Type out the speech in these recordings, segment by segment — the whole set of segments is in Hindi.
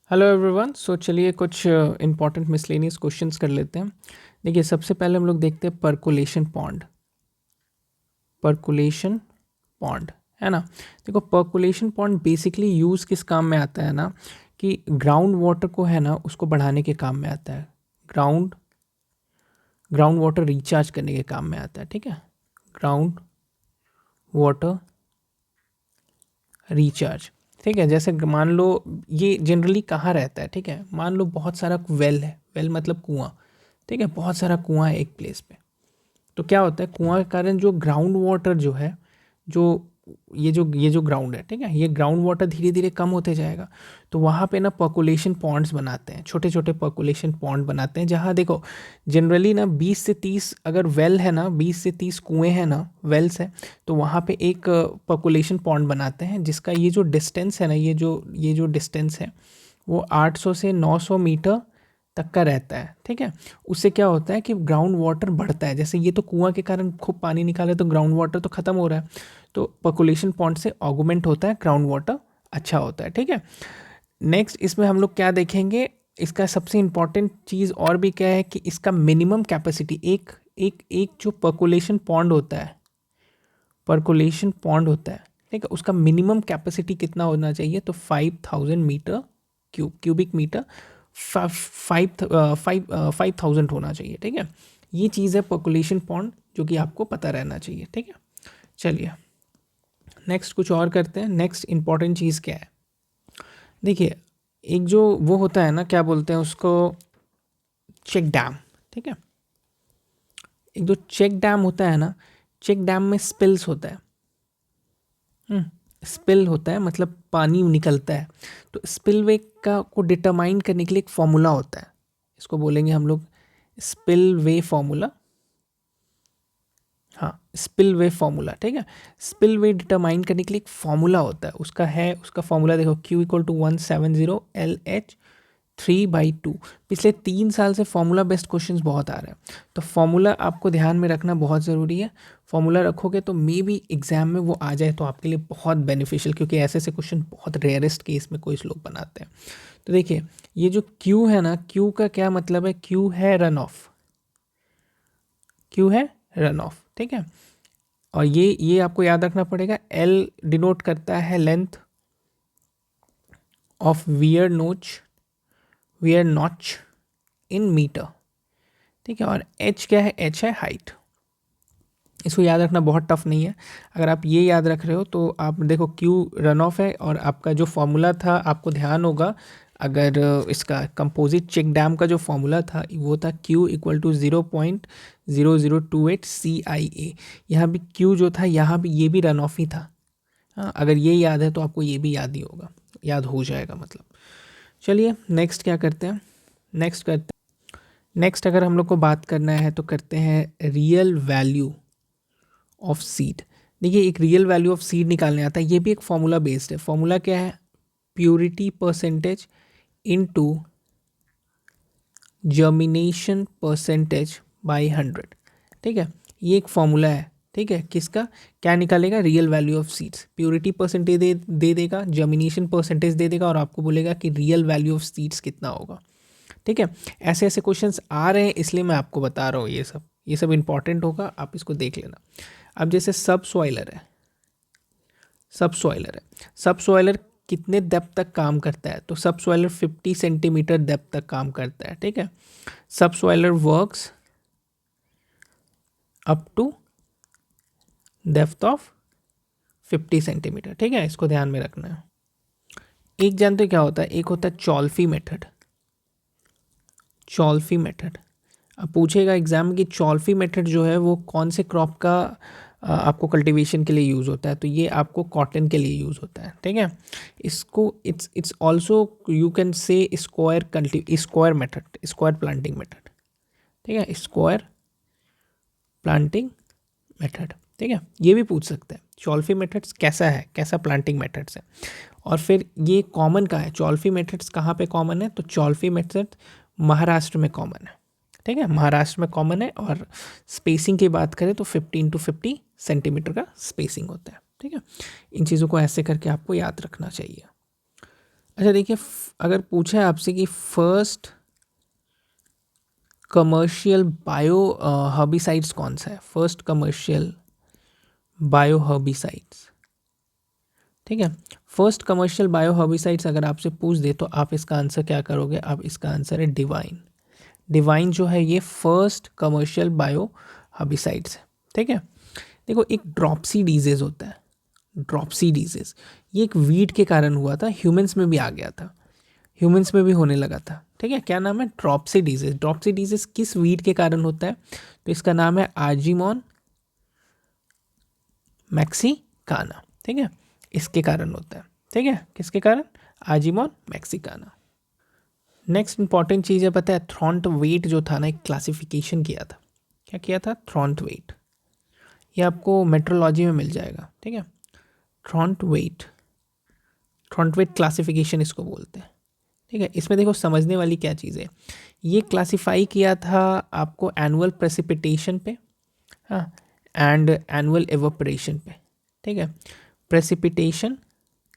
Hello everyone. सो चलिए कुछ इंपॉर्टेंट मिसलेनियस क्वेश्चंस कर लेते हैं। देखिए, सबसे पहले हम लोग देखते हैं परकोलेशन पॉन्ड। परकोलेशन पॉन्ड है ना। देखो, परकोलेशन पॉन्ड बेसिकली यूज़ किस काम में आता है ना, कि ग्राउंड वाटर को है ना उसको बढ़ाने के काम में आता है। ग्राउंड ग्राउंड वाटर रिचार्ज करने के काम में आता है। ठीक है, ग्राउंड वाटर रिचार्ज। ठीक है, जैसे मान लो ये जनरली कहाँ रहता है। ठीक है, मान लो बहुत सारा वेल है। वेल मतलब कुआं। ठीक है, बहुत सारा कुआं है एक प्लेस पे। तो क्या होता है, कुआं के कारण जो ग्राउंड वाटर जो है, जो ये जो ग्राउंड है, ठीक है, ये ग्राउंड वाटर धीरे धीरे कम होते जाएगा। तो वहाँ पे ना पर्कुलेशन पॉन्ड्स बनाते हैं, छोटे छोटे पर्कुलेशन पॉन्ड बनाते हैं, जहाँ देखो जनरली ना 20 से 30 अगर वेल है ना, 20 से 30 कुएं हैं ना, वेल्स है, तो वहाँ पे एक पर्कुलेशन पॉन्ड बनाते हैं, जिसका ये जो डिस्टेंस है ना, ये जो डिस्टेंस है वो 800 से 900 मीटर तक का रहता है। ठीक है, उससे क्या होता है कि ग्राउंड वाटर बढ़ता है। जैसे ये तो कुआं के कारण खूब पानी निकाले तो ग्राउंड वाटर तो खत्म हो रहा है, तो पर्कुलेशन पॉन्ड से ऑगुमेंट होता है, ग्राउंड वाटर अच्छा होता है। ठीक है, नेक्स्ट इसमें हम लोग क्या देखेंगे, इसका सबसे इंपॉर्टेंट चीज़ और भी क्या है कि इसका मिनिमम कैपेसिटी, एक एक एक जो पर्कुलेशन पॉन्ड होता है, पर्कुलेशन पॉन्ड होता है, ठीक है, उसका मिनिमम कैपेसिटी कितना होना चाहिए, तो 5000 मीटर क्यूबिक मीटर, 5000 होना चाहिए। ठीक है, ये चीज़ है पर्कुलेशन पॉन्ड, जो कि आपको पता रहना चाहिए। ठीक है, चलिए नेक्स्ट कुछ और करते हैं। नेक्स्ट इंपॉर्टेंट चीज़ क्या है, देखिए, एक जो वो होता है ना, क्या बोलते हैं उसको, चेक डैम। ठीक है, एक जो चेक डैम होता है ना, चेक डैम में स्पिल्स होता है। स्पिल होता है मतलब पानी निकलता है। तो स्पिलवे का को डिटरमाइन करने के लिए एक फॉर्मूला होता है, इसको बोलेंगे हम लोग स्पिलवे फॉर्मूला। हाँ, स्पिलवे फॉर्मूला। ठीक है, स्पिलवे डिटरमाइन करने के लिए एक फॉर्मूला होता है, उसका फॉर्मूला देखो, Q = 170 LH 3/2। पिछले 3 साल से फॉर्मूला बेस्ड क्वेश्चंस बहुत आ रहे हैं, तो फॉर्मूला आपको ध्यान में रखना बहुत ज़रूरी है। फॉर्मूला रखोगे तो मे बी एग्जाम में वो आ जाए तो आपके लिए बहुत बेनिफिशियल, क्योंकि ऐसे ऐसे क्वेश्चन बहुत रेयरेस्ट केस में कोई लोग बनाते हैं। तो देखिए, ये जो Q है ना, Q का क्या मतलब है, Q है रन ऑफ। Q है रन ऑफ। ठीक है, और ये आपको याद रखना पड़ेगा। L डिनोट करता है length of weir notch in metre. ठीक है, और H क्या है, H है हाइट। इसको याद रखना बहुत टफ नहीं है। अगर आप ये याद रख रहे हो तो आप देखो, Q रन ऑफ है, और आपका जो फॉर्मूला था आपको ध्यान होगा, अगर इसका कंपोजिट चेक डैम का जो फॉर्मूला था वो था Q = 0.0028 CIA। यहाँ भी Q जो था, यहाँ भी ये भी रन ऑफ ही था। हाँ, अगर ये याद है तो आपको ये भी याद ही होगा, याद हो जाएगा मतलब। चलिए नेक्स्ट क्या करते हैं, नेक्स्ट अगर हम लोग को बात करना है तो करते हैं रियल वैल्यू ऑफ सीड। देखिए, एक रियल वैल्यू ऑफ सीड निकालने आता है, ये भी एक फॉर्मूला बेस्ड है। फॉर्मूला क्या है, purity percentage into germination percentage by 100। ठीक है, ये एक फॉर्मूला है। ठीक है, किसका, क्या निकालेगा, real value of seeds. Purity percentage दे देगा, जर्मिनेशन परसेंटेज दे देगा, और आपको बोलेगा कि रियल वैल्यू ऑफ सीड्स कितना होगा। ठीक है, ऐसे ऐसे क्वेश्चंस आ रहे हैं, इसलिए मैं आपको बता रहा हूँ, ये सब इंपॉर्टेंट होगा, आप इसको देख लेना। अब जैसे सब सॉइलर है, सब सॉइलर कितने डेप्थ तक काम करता है, तो सब सॉइलर 50 सेंटीमीटर डेप्थ तक काम करता है। ठीक है, subsoiler works up to depth of 50 centimetre. ठीक है, इसको ध्यान में रखना है। एक जानते हो क्या होता है, एक होता है चॉल्फी मेथड। चॉल्फी मेथड, अब पूछेगा एग्जाम की चॉल्फी मेथड जो है वो कौन से क्रॉप का आपको कल्टीवेशन के लिए यूज़ होता है, तो ये आपको कॉटन के लिए यूज़ होता है। ठीक है, इसको it's also you can say square method, square planting method. ठीक है, स्क्वायर प्लांटिंग मेथड। ठीक है, ये भी पूछ सकते हैं चॉल्फी मेथड्स कैसा है, कैसा प्लांटिंग मेथड्स है। और फिर ये कॉमन का है, चॉल्फी मेथड्स कहाँ पे कॉमन है, तो चॉल्फी मेथड महाराष्ट्र में कॉमन है। ठीक है, महाराष्ट्र में कॉमन है, और स्पेसिंग की बात करें तो 15 to 50 सेंटीमीटर का स्पेसिंग होता है। ठीक है, इन चीज़ों को ऐसे करके आपको याद रखना चाहिए। अच्छा देखिए, अगर पूछा है आपसे कि फर्स्ट कमर्शियल बायो हर्बिसाइड्स कौन सा है, फर्स्ट कमर्शियल बायो हर्बिसाइड्स, ठीक है, फर्स्ट कमर्शियल बायो हर्बिसाइड्स अगर आपसे पूछ दे तो आप इसका आंसर क्या करोगे, आप इसका आंसर है डिवाइन। डिवाइन जो है ये फर्स्ट कमर्शियल बायो हर्बिसाइड्स है, ठीक है। देखो एक ड्रॉपसी डिजीज होता है, ड्रॉपसी डिजीज, ये एक वीड के कारण हुआ था, ह्यूमंस में भी आ गया था, ह्यूमंस में भी होने लगा था, ठीक है। क्या नाम है, ड्रॉपसी डिजीज। ड्रॉपसी डिजीज किस वीड के कारण होता है, तो इसका नाम है आर्जिमोन मैक्सिकाना, ठीक है, इसके कारण होता है, ठीक है, किसके कारण, आर्जिमोन मैक्सिकाना। नेक्स्ट इंपॉर्टेंट चीज़ है पता है, थ्रॉन्ट वेट जो था ना, एक क्लासिफिकेशन किया था, क्या किया था, थ्रॉन्ट वेट, ये आपको मेट्रोलॉजी में मिल जाएगा, ठीक है। थ्रॉन्ट वेट, थ्रॉन्ट वेट क्लासिफिकेशन इसको बोलते हैं, ठीक है। इसमें देखो समझने वाली क्या चीज़ है, ये क्लासिफाई किया था आपको एनुअल प्रेसिपिटेशन पे, हाँ, एंड एनुअल एवोपरेशन पे, ठीक है। प्रेसिपिटेशन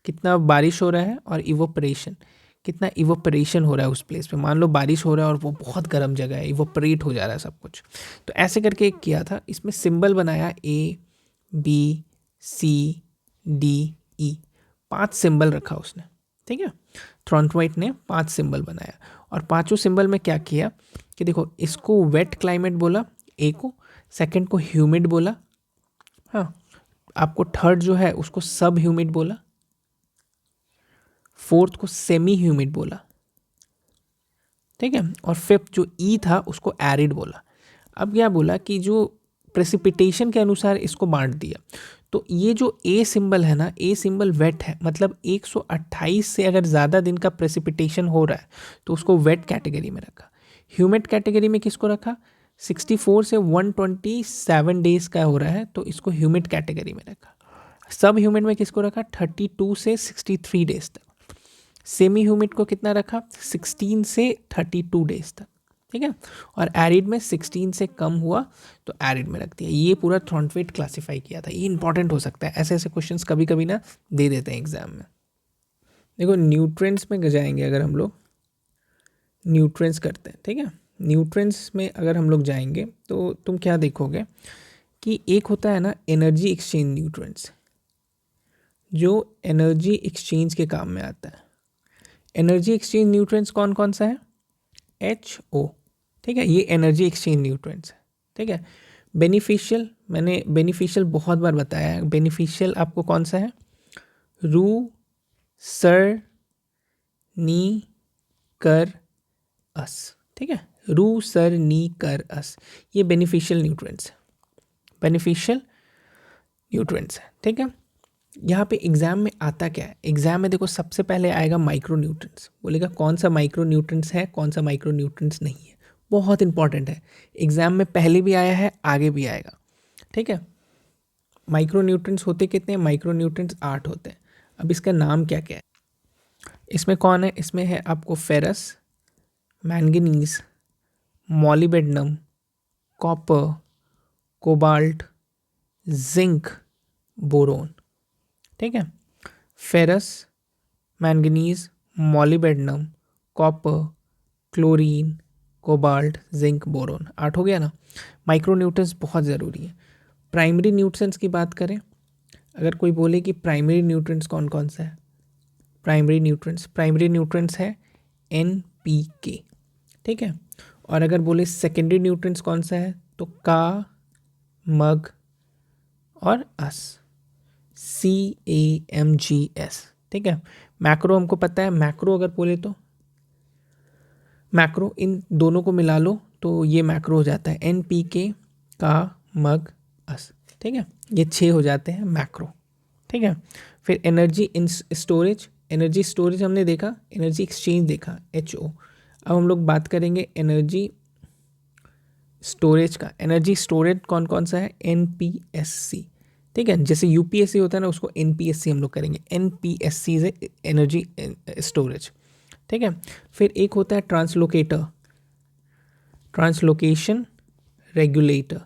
कितना बारिश हो रहा है, और इवोपरेशन कितना इवोपरेशन हो रहा है उस प्लेस पे, मान लो बारिश हो रहा है और वो बहुत गर्म जगह है, इवोपरेट हो जा रहा है सब कुछ, तो ऐसे करके एक किया था, इसमें सिंबल बनाया ABCDE, 5 सिंबल रखा उसने, ठीक है। थ्रॉन्टवाइट ने 5 सिंबल बनाया, और पांचों सिंबल में क्या किया कि देखो इसको वेट क्लाइमेट बोला ए को, सेकंड को ह्यूमिड बोला, हाँ, आपको थर्ड जो है उसको सब ह्यूमिड बोला, फोर्थ को सेमी ह्यूमिड बोला, ठीक है, और फिफ्थ जो ई था उसको एरिड बोला। अब क्या बोला कि जो प्रेसिपिटेशन के अनुसार इसको बांट दिया, तो ये जो ए सिंबल है ना, ए सिंबल वेट है, मतलब 128 से अगर ज़्यादा दिन का प्रेसिपिटेशन हो रहा है तो उसको वेट कैटेगरी में रखा। ह्यूमिड कैटेगरी में किसको रखा, 64 से 127 डेज का हो रहा है तो इसको ह्यूमिड कैटेगरी में रखा। सब ह्यूमिड में किसको रखा, 32 से 63 डेज तक। सेमी ह्यूमिड को कितना रखा, 16 से 32 डेज तक, ठीक है। और एरिड में 16 से कम हुआ तो एरिड में रख दिया। ये पूरा थ्रॉन्ट वेट क्लासीफाई किया था, ये इंपॉर्टेंट हो सकता है, ऐसे ऐसे क्वेश्चंस कभी कभी ना दे देते हैं एग्जाम में। देखो न्यूट्रिएंट्स में जाएंगे अगर हम लोग, न्यूट्रिएंट्स करते हैं, ठीक है। न्यूट्रिएंट्स में अगर हम लोग जाएंगे तो तुम क्या देखोगे कि एक होता है ना एनर्जी एक्सचेंज न्यूट्रिएंट्स, जो एनर्जी एक्सचेंज के काम में आता है। एनर्जी एक्सचेंज न्यूट्रिएंट्स कौन कौन सा है, HO, ठीक है, ये एनर्जी एक्सचेंज न्यूट्रिएंट्स है, ठीक है। बेनिफिशियल, मैंने बेनिफिशियल बहुत बार बताया है, बेनिफिशियल आपको कौन सा है, रू सर नी कर अस, ठीक है, रू सर नी कर अस, ये बेनिफिशियल न्यूट्रिएंट्स है, बेनिफिशियल न्यूट्रिएंट्स है, ठीक है। यहाँ पे एग्जाम में आता क्या है, एग्जाम में देखो सबसे पहले आएगा माइक्रो न्यूट्रिएंट्स, बोलेगा कौन सा माइक्रो न्यूट्रिएंट्स है, कौन सा माइक्रो न्यूट्रिएंट्स नहीं है, बहुत इंपॉर्टेंट है, एग्जाम में पहले भी आया है आगे भी आएगा, ठीक है। माइक्रो न्यूट्रिएंट्स होते कितने हैं, माइक्रो न्यूट्रिएंट्स 8 होते हैं। अब इसका नाम क्या क्या है, इसमें कौन है, इसमें है आपको ferrous, manganese, molybdenum, copper, cobalt, zinc, boron, ठीक है। Ferrous, manganese, molybdenum, copper, chlorine, cobalt, zinc, boron, 8 हो गया ना। माइक्रो न्यूट्रिएंट्स बहुत ज़रूरी है। प्राइमरी न्यूट्रिएंट्स की बात करें, अगर कोई बोले कि प्राइमरी न्यूट्रिएंट्स कौन कौन सा है, प्राइमरी न्यूट्रिएंट्स है NPK, ठीक है। और अगर बोले सेकेंडरी न्यूट्रिएंट्स कौन सा है, तो का, मग और अस, CAMGS, ठीक है। मैक्रो हमको पता है, मैक्रो अगर बोले तो मैक्रो इन दोनों को मिला लो तो ये मैक्रो हो जाता है, NPK, का, मग, अस, ठीक है, ये 6 हो जाते हैं मैक्रो, ठीक है। फिर energy in storage, energy storage हमने देखा, एनर्जी एक्सचेंज देखा, HO। अब हम लोग बात करेंगे एनर्जी स्टोरेज का। एनर्जी स्टोरेज कौन कौन सा है, NPSC, ठीक है, जैसे UPSC होता है ना उसको NPSC हम लोग करेंगे, NPSC से एनर्जी स्टोरेज, ठीक है। फिर एक होता है ट्रांसलोकेटर, ट्रांसलोकेशन रेगुलेटर,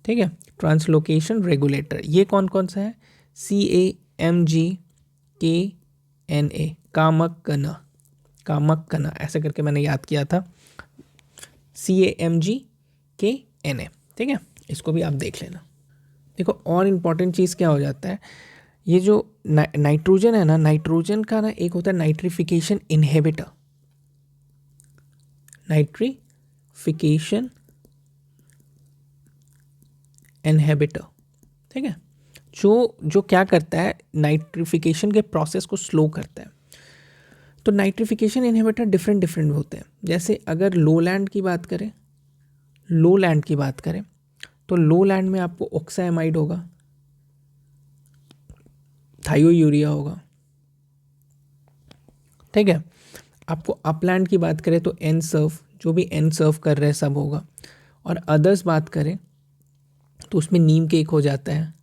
ठीक है, ट्रांसलोकेशन रेगुलेटर, ये कौन कौन सा है, CAMGKS, Na, कामकना ऐसे करके मैंने याद किया था, CAMGKNA, ठीक है, इसको भी आप देख लेना। देखो और इम्पॉर्टेंट चीज़ क्या हो जाता है, ये जो नाइट्रोजन है ना, नाइट्रोजन का ना एक होता है नाइट्रिफिकेशन इनहिबिटर, नाइट्रिफिकेशन इनहिबिटर, ठीक है, जो क्या करता है, नाइट्रिफिकेशन के प्रोसेस को स्लो करता है। तो नाइट्रिफिकेशन इनहिबिटर डिफरेंट होते हैं। जैसे अगर लो लैंड की बात करें, तो लो लैंड में आपको ऑक्सामाइड होगा, थायोयूरिया होगा, ठीक है। आपको अपलैंड की बात करें तो एन सर्व, जो भी एन सर्व कर रहे हैं सब होगा। और अदर्स बात करें तो उसमें नीम केक हो जाता है,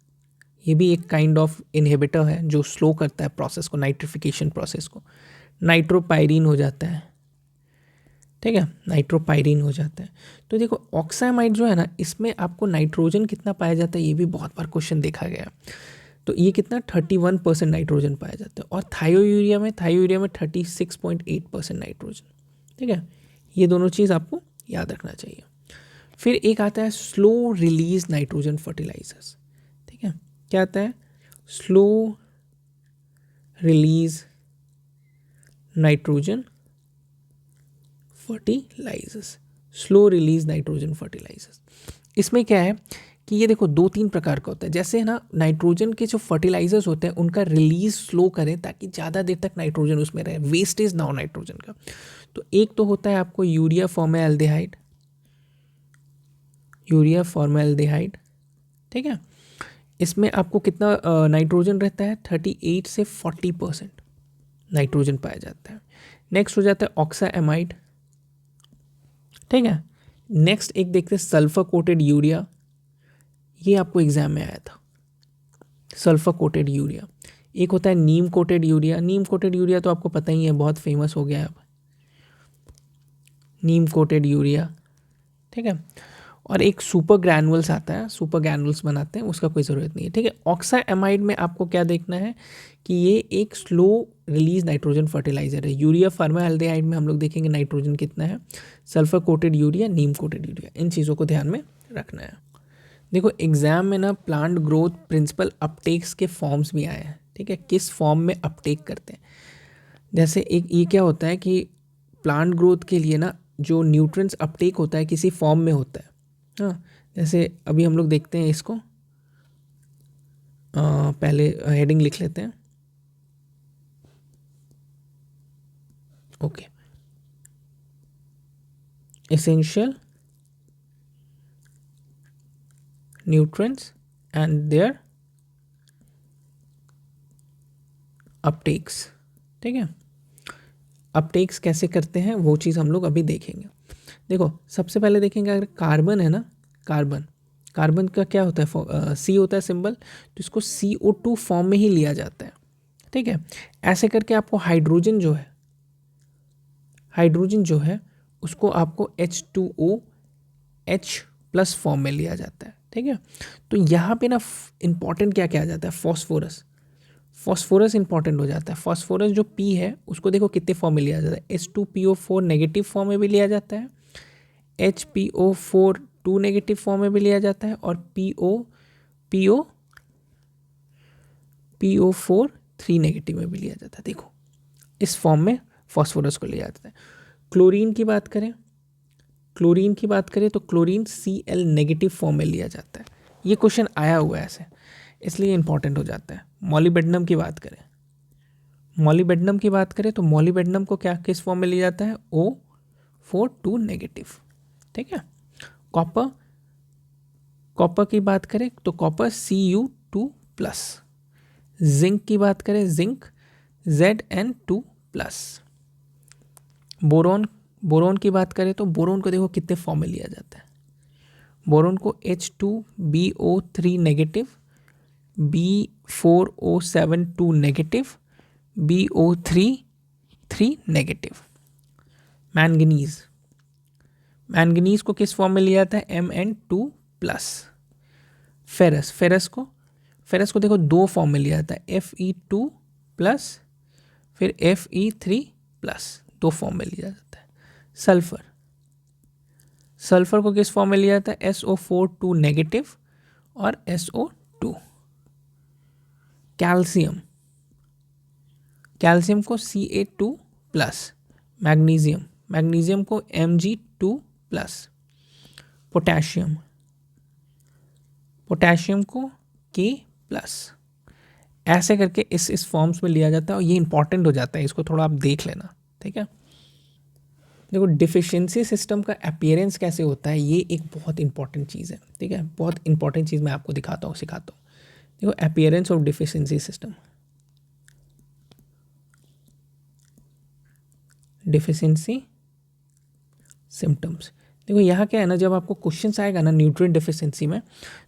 ये भी एक काइंड ऑफ इनहिबिटर है जो स्लो करता है प्रोसेस को, नाइट्रिफिकेशन प्रोसेस को। नाइट्रोपायरीन हो जाता है, ठीक है, नाइट्रोपायरीन हो जाता है। तो देखो ऑक्सामाइड जो है ना, इसमें आपको नाइट्रोजन कितना पाया जाता है, ये भी बहुत बार क्वेश्चन देखा गया। तो ये कितना 31% नाइट्रोजन पाया जाता है। और थायोयूरिया में 36.8% नाइट्रोजन, ठीक है। ये दोनों चीज़ आपको याद रखना चाहिए। फिर एक आता है स्लो रिलीज नाइट्रोजन फर्टिलाइजर्स, ठीक है। क्या आता है, slow release nitrogen fertilisers, slow release nitrogen fertilisers. इसमें क्या है कि ये देखो 2-3 प्रकार का होता है। जैसे ना नाइट्रोजन के जो फर्टिलाइजर्स होते हैं उनका रिलीज स्लो करें ताकि ज़्यादा देर तक नाइट्रोजन उसमें रहे, वेस्टेज ना हो नाइट्रोजन का। तो एक तो होता है आपको यूरिया फॉर्मेल्डिहाइड, ठीक है। इसमें आपको कितना नाइट्रोजन रहता है, 38 से 40% नाइट्रोजन पाया जाता है। नेक्स्ट हो जाता है ऑक्सामाइड, ठीक है। नेक्स्ट एक देखते हैं सल्फर कोटेड यूरिया, ये आपको एग्जाम में आया था, सल्फर कोटेड यूरिया। एक होता है नीम कोटेड यूरिया तो आपको पता ही है, बहुत फेमस हो गया है अब, नीम कोटेड यूरिया, ठीक है। और एक सुपर ग्रैनुअल्स आता है, सुपर ग्रैनुअल्स बनाते हैं, उसका कोई ज़रूरत नहीं है, ठीक है। ऑक्सामाइड में आपको क्या देखना है कि ये एक स्लो रिलीज नाइट्रोजन फर्टिलाइजर है। यूरिया फॉर्मेल्डिहाइड में हम लोग देखेंगे नाइट्रोजन कितना है, सल्फर कोटेड यूरिया, नीम कोटेड यूरिया, इन चीज़ों को ध्यान में रखना है। देखो एग्जाम में ना प्लांट ग्रोथ प्रिंसिपल अपटेक्स के फॉर्म्स भी आए हैं, ठीक है, किस फॉर्म में अपटेक करते हैं। जैसे एक ये क्या होता है कि प्लांट ग्रोथ के लिए ना जो न्यूट्रिएंट्स अपटेक होता है किसी फॉर्म में होता है, हाँ। जैसे अभी हम लोग देखते हैं इसको, पहले हेडिंग लिख लेते हैं, okay, essential nutrients and their uptakes, ठीक है। अपटेक्स कैसे करते हैं वो चीज़ हम लोग अभी देखेंगे। देखो सबसे पहले देखेंगे, अगर कार्बन है ना, कार्बन का क्या होता है, सी होता है सिंबल, तो इसको CO2 फॉर्म में ही लिया जाता है, ठीक है। ऐसे करके आपको हाइड्रोजन जो है उसको आपको H2OH+ फॉर्म में लिया जाता है, ठीक है। तो यहाँ पे ना इंपॉर्टेंट क्या क्या आ जाता है, फॉस्फोरस इंपॉर्टेंट हो जाता है। फॉस्फोरस जो P है उसको देखो कितने फॉर्म में लिया जाता है, H2PO4 नेगेटिव फॉर्म में भी लिया जाता है, HPO4 2 नेगेटिव फॉर्म में भी लिया जाता है, और PO4 3 नेगेटिव में भी लिया जाता है। देखो इस फॉर्म में फॉस्फोरस को लिया जाता है। क्लोरीन की बात करें तो क्लोरीन Cl नेगेटिव फॉर्म में लिया जाता है। ये क्वेश्चन आया हुआ है ऐसे, इसलिए इंपॉर्टेंट हो जाता है। मॉलिबेडनम की बात करें तो मॉलिबेडनम को क्या किस फॉर्म में लिया जाता है, O4 2 नेगेटिव, ठीक है। कॉपर की बात करें तो कॉपर Cu2+, जिंक की बात करें जिंक Zn2+, बोरोन की बात करें तो बोरोन को देखो कितने फॉर्म में लिया जाता है, बोरोन को H2BO3 negative, B4O7 2 negative, BO3 3 negative. Manganese को किस फॉर्म में लिया जाता है, Mn2+। फेरस को देखो 2 फॉर्म में लिया जाता है, Fe2+, फिर Fe3+, 2 फॉर्म में लिया जाता है। सल्फर, सल्फर को किस फॉर्म में लिया जाता है? SO4 2 नेगेटिव और SO2। कैल्शियम, कैल्शियम को Ca2+, मैग्नीशियम, मैग्नीशियम को Mg2+, पोटेशियम, पोटेशियम को K+। ऐसे करके इस फॉर्म्स में लिया जाता है और ये इंपॉर्टेंट हो जाता है, इसको थोड़ा आप देख लेना, ठीक है। देखो डिफिशिएंसी सिस्टम का अपीयरेंस कैसे होता है, ये एक बहुत इंपॉर्टेंट चीज़ है, ठीक है। बहुत इंपॉर्टेंट चीज़ मैं आपको दिखाता हूँ, सिखाता हूँ। देखो appearance of deficiency system, deficiency symptoms. देखो यहाँ क्या है ना, जब आपको क्वेश्चन आएगा ना न्यूट्रिएंट डिफिशिएंसी में,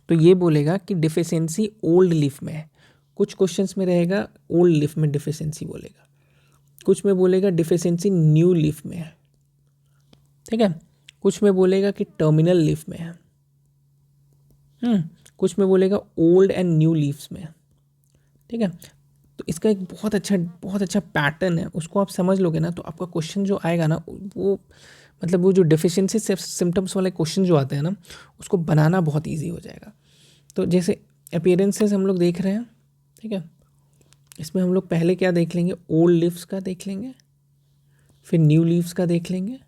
तो ये बोलेगा कि डिफिशिएंसी ओल्ड लीफ में है। कुछ क्वेश्चंस में रहेगा ओल्ड लीफ में डिफिशिएंसी बोलेगा, कुछ में बोलेगा डिफिशिएंसी न्यू लीफ में है, ठीक है। कुछ में बोलेगा कि टर्मिनल लीफ में है, कुछ में बोलेगा ओल्ड एंड न्यू लीव्स में है, ठीक है। तो इसका एक बहुत अच्छा पैटर्न है, उसको आप समझ लोगे ना तो आपका क्वेश्चन जो आएगा ना वो मतलब वो जो डिफिशिएंसी सिम्टम्स वाले क्वेश्चन जो आते हैं ना उसको बनाना बहुत ईजी हो जाएगा। तो जैसे अपीयरेंसेस हम लोग देख रहे हैं, ठीक है। इसमें हम लोग पहले क्या देख लेंगे, ओल्ड लीव्स का देख लेंगे, फिर न्यू लीव्स का देख लेंगे,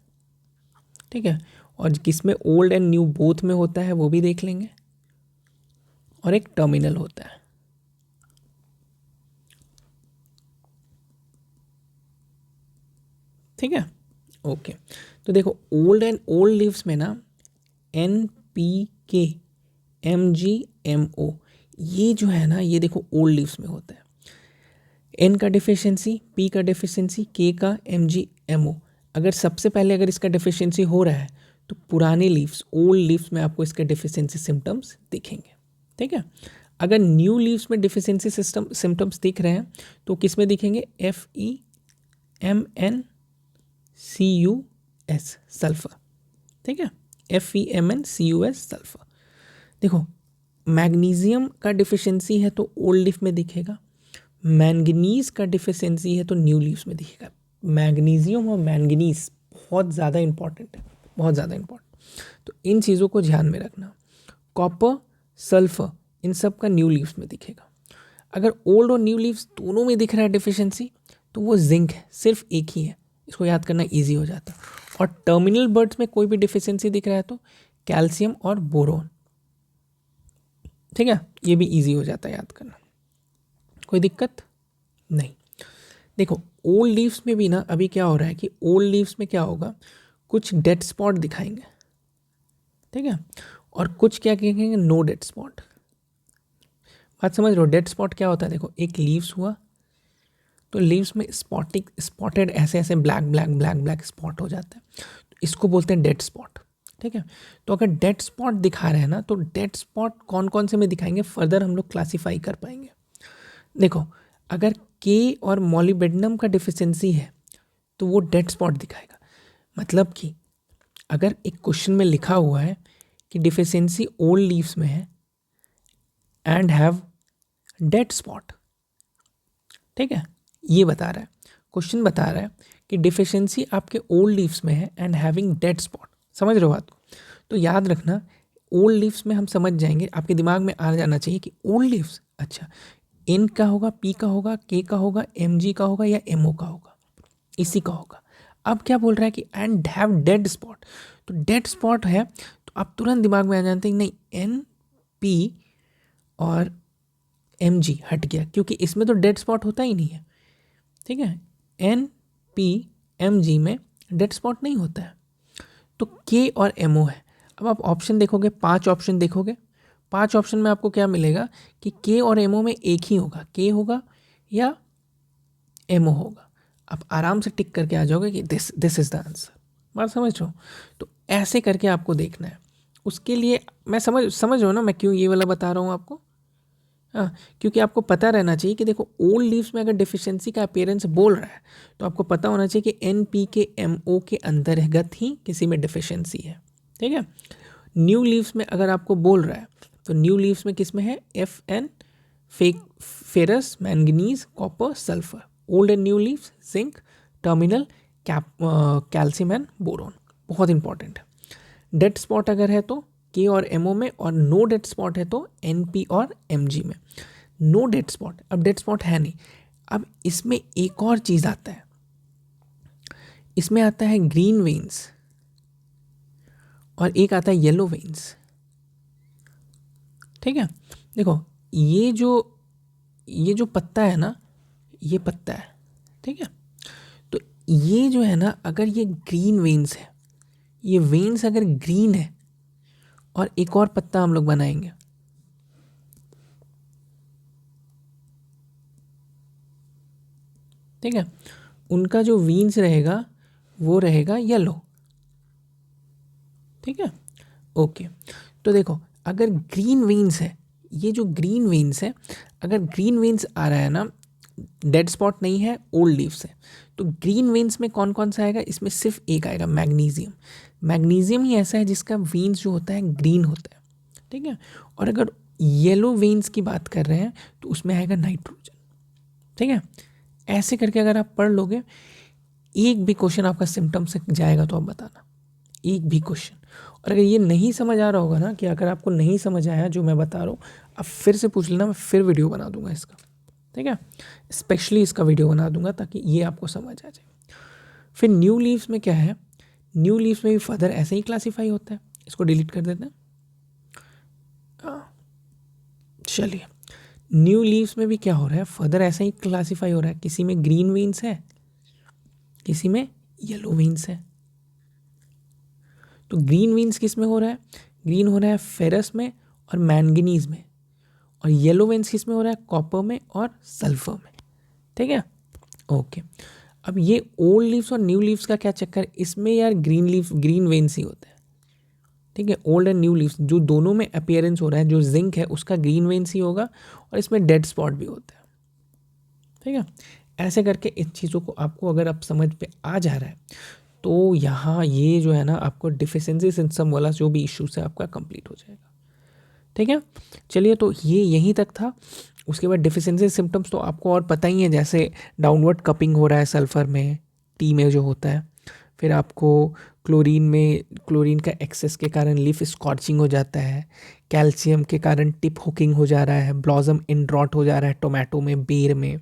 ठीक है। और किसमें ओल्ड एंड न्यू बोथ में होता है वो भी देख लेंगे, और एक टर्मिनल होता है, ठीक है। ओके, तो देखो ओल्ड एंड ओल्ड लीव्स में ना NPK MgMO ये जो है ना, ये देखो ओल्ड लीव्स में होता है। N का डिफिशिएंसी, P का डिफिशिएंसी, K का MgMO। अगर सबसे पहले अगर इसका डिफिशिएंसी हो रहा है तो पुराने लीव्स ओल्ड लीव्स में आपको इसके डिफिशिएंसी सिम्टम्स दिखेंगे, ठीक है। अगर न्यू लीव्स में डिफिशिएंसी सिम्टम्स दिख रहे हैं तो किस में दिखेंगे, FeMnCus सल्फर, ठीक है। FeMnCus sulphur. देखो मैग्नीशियम का डिफिशिएंसी है तो ओल्ड लीफ में दिखेगा, मैंगनीज का डिफिशिएंसी है तो न्यू लीव्स में दिखेगा। मैग्नीशियम और मैंगनीज बहुत ज़्यादा इंपॉर्टेंट है, बहुत ज़्यादा इंपॉर्टेंट, तो इन चीज़ों को ध्यान में रखना। कॉपर, सल्फर, इन सब का न्यू लीव्स में दिखेगा। अगर ओल्ड और न्यू लीव्स दोनों में दिख रहा है डिफिशिएंसी तो वो जिंक है, सिर्फ एक ही है, इसको याद करना ईजी हो जाता है। और टर्मिनल बर्ड्स में कोई भी डिफिशिएंसी दिख रहा है तो कैल्शियम और बोरोन, ठीक है। ये भी ईजी हो जाता है याद करना, कोई दिक्कत नहीं। देखो ओल्ड लीव्स में भी ना अभी क्या हो रहा है कि ओल्ड लीव्स में क्या होगा, कुछ डेड स्पॉट दिखाएंगे, ठीक है, और कुछ क्या कहेंगे, नो डेड स्पॉट। बात समझ रहे हो, डेड स्पॉट क्या होता है, देखो एक लीव्स हुआ तो लीव्स में स्पॉटेड ऐसे ऐसे ब्लैक स्पॉट हो जाता है, तो इसको बोलते हैं डेड स्पॉट, ठीक है। तो अगर डेड स्पॉट दिखा रहे हैं ना तो डेड स्पॉट कौन कौन से में दिखाएंगे, फर्दर हम लोग क्लासीफाई कर पाएंगे। देखो अगर के और मॉलिबेडनम का डिफिशिएंसी है तो वो डेड स्पॉट दिखाएगा। मतलब कि अगर एक क्वेश्चन में लिखा हुआ है कि डिफिशिएंसी ओल्ड लीव्स में है एंड हैव डेड स्पॉट, ठीक है, ये बता रहा है, क्वेश्चन बता रहा है कि डिफिशिएंसी आपके ओल्ड लीव्स में है एंड हैविंग डेड स्पॉट। समझ रहे हो बात को, तो याद रखना ओल्ड लीव्स में हम समझ जाएंगे, आपके दिमाग में आ जाना चाहिए कि ओल्ड लीव्स, अच्छा N का होगा, P का होगा, K का होगा, Mg का होगा या MO का होगा, इसी का होगा। अब क्या बोल रहा है कि एंड हैव डेड स्पॉट, तो डेड स्पॉट है तो आप तुरंत दिमाग में आ जानते हैं नहीं NP और Mg हट गया, क्योंकि इसमें तो डेड स्पॉट होता ही नहीं है, ठीक है। NPMg में डेड स्पॉट नहीं होता है, तो K और MO है। अब आप ऑप्शन देखोगे, 5 ऑप्शन देखोगे, 5 ऑप्शन में आपको क्या मिलेगा कि K और MO में एक ही होगा, K होगा या MO होगा। आप आराम से टिक करके आ जाओगे कि दिस इज़ द आंसर। बात समझ रहे हो, तो ऐसे करके आपको देखना है। उसके लिए मैं समझ रहा हूँ ना मैं क्यों ये वाला बता रहा हूँ आपको, हाँ, क्योंकि आपको पता रहना चाहिए कि देखो ओल्ड लीव्स में अगर डिफिशिएंसी का अपीयरेंस बोल रहा है तो आपको पता होना चाहिए कि NPK MO के अंतर्गत ही किसी में डिफिशिएंसी है, ठीक है। न्यू लीव्स में अगर आपको बोल रहा है तो न्यू लीव्स में किस में है, FN, ferrous, manganese, copper, sulphur. Old and new leaves zinc, terminal, calcium and boron, बहुत इंपॉर्टेंट है। डेड स्पॉट अगर है तो के और एमओ में, और नो डेड स्पॉट है तो एनपी और एमजी में। नो डेड स्पॉट, अब डेड स्पॉट है नहीं। अब इसमें एक और चीज़ आता है, इसमें आता है ग्रीन वेन्स और एक आता है येलो वेन्स। ठीक है, देखो ये जो पत्ता है ना, ये पत्ता है, ठीक है। तो ये जो है ना, अगर ये ग्रीन वेन्स है, ये वेन्स अगर ग्रीन है, और एक और पत्ता हम लोग बनाएंगे, ठीक है, उनका जो वेन्स रहेगा वो रहेगा येलो, ठीक है। ओके, तो देखो अगर ग्रीन वेन्स है, ये जो ग्रीन वेन्स है, अगर ग्रीन वेन्स आ रहा है ना, डेड स्पॉट नहीं है, ओल्ड लीव्स है, तो ग्रीन वेन्स में कौन कौन सा आएगा, इसमें सिर्फ एक आएगा, मैग्नीशियम। मैग्नीशियम ही ऐसा है जिसका वेन्स जो होता है ग्रीन होता है, ठीक है। और अगर येलो वेन्स की बात कर रहे हैं तो उसमें आएगा नाइट्रोजन, ठीक है। ऐसे करके अगर आप पढ़ लोगे, एक भी क्वेश्चन आपका सिम्टम से जाएगा तो आप बताना, एक भी क्वेश्चन। और अगर ये नहीं समझ आ रहा होगा ना, कि अगर आपको नहीं समझ आया जो मैं बता रहा हूँ, आप फिर से पूछ लेना, मैं फिर वीडियो बना दूंगा इसका, ठीक है। स्पेशली इसका वीडियो बना दूंगा ताकि ये आपको समझ आ जाए। फिर न्यू लीव्स में क्या है, न्यू लीव्स में भी फर्दर ऐसे ही क्लासीफाई होता है। इसको डिलीट कर देते हैं। चलिए, न्यू लीव्स में भी क्या हो रहा है, फर्दर ऐसा ही क्लासीफाई हो रहा है। किसी में ग्रीन वेन्स है, किसी में येलो वेन्स है। तो ग्रीन वेन्स किस में हो रहा है, ग्रीन हो रहा है फेरस में और मैंगनीज में, और येलो वेन्स किस में हो रहा है, कॉपर में और सल्फर में, ठीक है। ओके, अब ये ओल्ड लीव्स और न्यू लीव्स का क्या चक्कर, इसमें यार ग्रीन वेन्स ही होता है, ठीक है। ओल्ड एंड न्यू लीव्स जो दोनों में अपीयरेंस हो रहा है, जो जिंक है उसका ग्रीन वेन्स ही होगा, और इसमें डेड स्पॉट भी होता है, ठीक है। ऐसे करके इन चीज़ों को आपको अगर आप समझ पे आ जा रहा है, तो यहाँ ये जो है ना, आपको डिफिशिएंसी सिम्पटम वाला जो भी इशू है आपका कंप्लीट हो जाएगा, ठीक है। चलिए, तो ये यहीं तक था। उसके बाद डिफिशिएंसी सिम्टम्स तो आपको और पता ही है, जैसे डाउनवर्ड कपिंग हो रहा है सल्फर में, टी में जो होता है। फिर आपको क्लोरीन का एक्सेस के कारण लीफ स्कॉर्चिंग हो जाता है। कैल्शियम के कारण टिप हुकिंग हो जा रहा है, ब्लॉसम इनड्रॉट हो जा रहा है टोमेटो में, बेर में।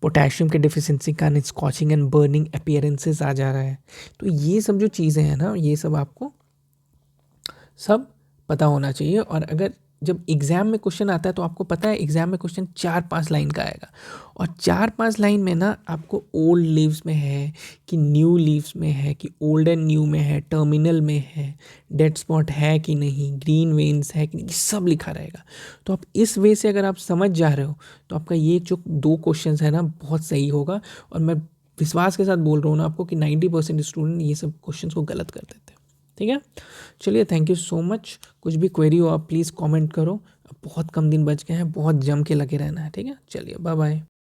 पोटेशियम के डिफिशिएंसी के कारण स्कॉचिंग एंड बर्निंग अपीयरेंसेस आ जा रहा है। तो ये सब जो चीज़ें हैं ना, ये सब आपको सब पता होना चाहिए। और अगर जब एग्ज़ाम में क्वेश्चन आता है, तो आपको पता है एग्ज़ाम में क्वेश्चन 4-5 लाइन का आएगा, और 4-5 लाइन में ना आपको ओल्ड लीव्स में है कि न्यू लीव्स में है, कि ओल्ड एंड न्यू में है, टर्मिनल में है, डेड स्पॉट है कि नहीं, ग्रीन वेन्स है कि नहीं, सब लिखा रहेगा। तो आप इस वे से अगर आप समझ जा रहे हो, तो आपका ये जो 2 क्वेश्चन है ना, बहुत सही होगा। और मैं विश्वास के साथ बोल रहा हूँ ना आपको, कि 90% स्टूडेंट ये सब क्वेश्चन को गलत कर देते हैं, ठीक है। चलिए, थैंक यू सो मच। कुछ भी क्वेरी हो आप प्लीज़ कमेंट करो। बहुत कम दिन बच गए हैं, बहुत जम के लगे रहना है, ठीक है। चलिए, बाय बाय।